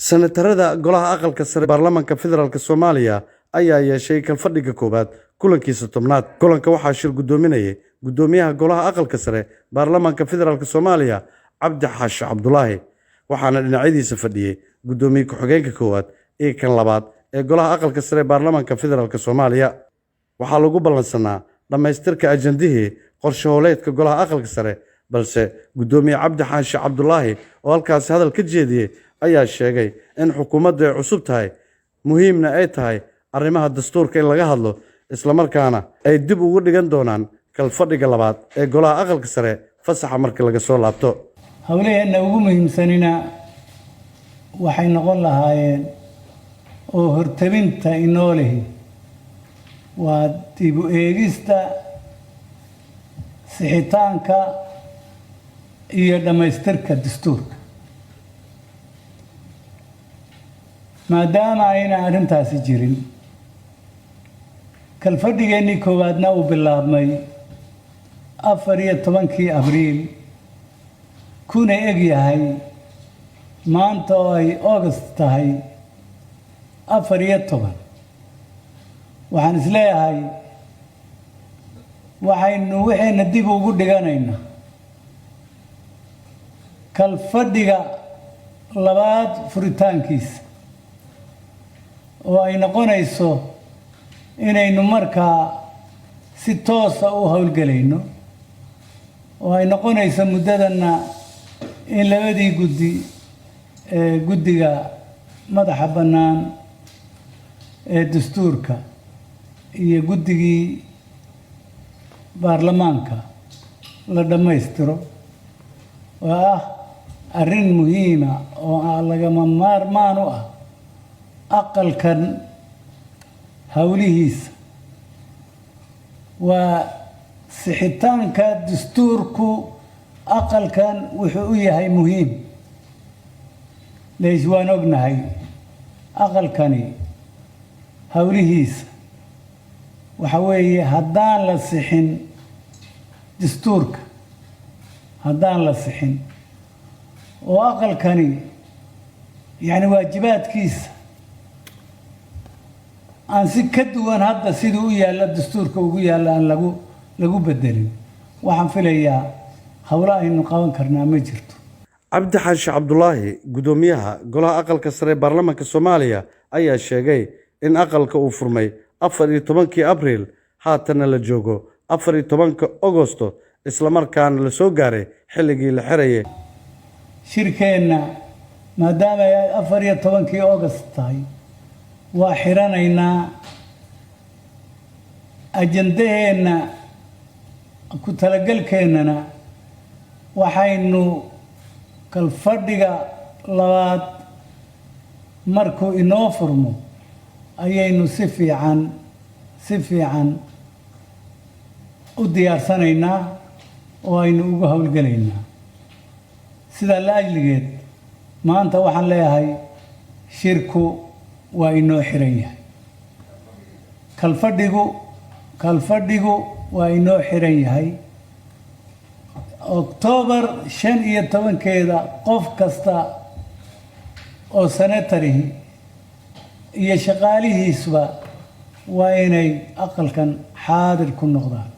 Senatarada golaha aqalka sare baarlamaanka federaalka Soomaaliya ayaa yeeshay kalfadhiga koobaad kulankiisa tobnaad. Kulanka waxaa shir gudoominayay gudoomiyaha golaha aqalka sare baarlamaanka federaalka Soomaaliya Cabdi Xaashi Cabdulaahi, waxaana dhinacyadiisa fadhiyay gudoomiye ku-xigeenka koowaad ee kan labaad ee golaha aqalka sare baarlamaanka federaalka Soomaaliya. Waxaa lagu ballansanaa dhamaystirka ajandihii qorshe howleedka golaha aqalka sare, balse gudoomiye Cabdi Xaashi Cabdulaahi oo halkaas hadal ka jeediyay ayaa sheegay in xukuumaddu ay cusub tahay, muhiimna ay tahay arrimaha dastuurka in laga hadlo, isla markaana ay dib ugu dhigan doonaan kalfadhiga labaad ee golaha aqalka sare fasaxa marka laga soo laabto. hawlaheena ugu muhiimsanina waxay noqon lahaayeen oo hortabinta inoo lehi waa dib u eegista sixitaanka iyo dhammaystirka dastuurka. maadaama ayna arrintaasi jirin, kalfadhigeennii koowaadna uu bilaabmay 14 Abriil kuna eg yahay maanta oo ay August tahay 14. waxaan isleeyahay waxaynu waxayna dib ugu dhiganaynaa kalfadhiga labaad furitaankiisa, oo ay noqonayso inaynu markaa si toosa u howlgelayno, oo ay noqonayso muddadana in labadii guddiga madaxa bannaan ee dastuurka iyo guddigii baarlamaanka la dhammaystiro, oo ah arrin muhiima oo lagama maarmaan u ah aqalkan hawlihiisa. waa sixitaanka dastuurku aqalkan wuxuu u yahay muhiim. leys waan ognahay aqalkani hawlihiisa waxa weeye haddaan la sixin dastuurka, haddaan la sixin oo aqalkani yani waajibaadkiisa aan si ka duwan hadda siduu u yaalla dastuurka ugu yaalla aan lagu bedelin, waxaan filayaa hawlo aynu qaban karnaa ma jirto. Cabdi Xaashi Cabdulaahi, gudoomiyaha golaha aqalka sare baarlamaanka Soomaaliya, ayaa sheegay in aqalka uu furmay 14 Abriil, haatana la joogo 14 Agoosto, isla markaana la soo gaaray xilligii la xirayay shirkeenna. maadaama ay 14 August tahay, waa xiranaynaa ajandaheenna ku talagalkeennana waxaynu kalfadhiga labaad markuu inoo furmo ayaynu si fiican u diyaarsanaynaa oo aynu ugu howlgelaynaa. sidaa la ajligeed maanta waxaan leeyahay shirku waa inoo xiran yahay, kalfadhigu waa inoo xiran yahay. October 15 qof kasta oo senatarihi iyo shaqaalihiisba waa inay aqalkan xaadir ku noqdaan.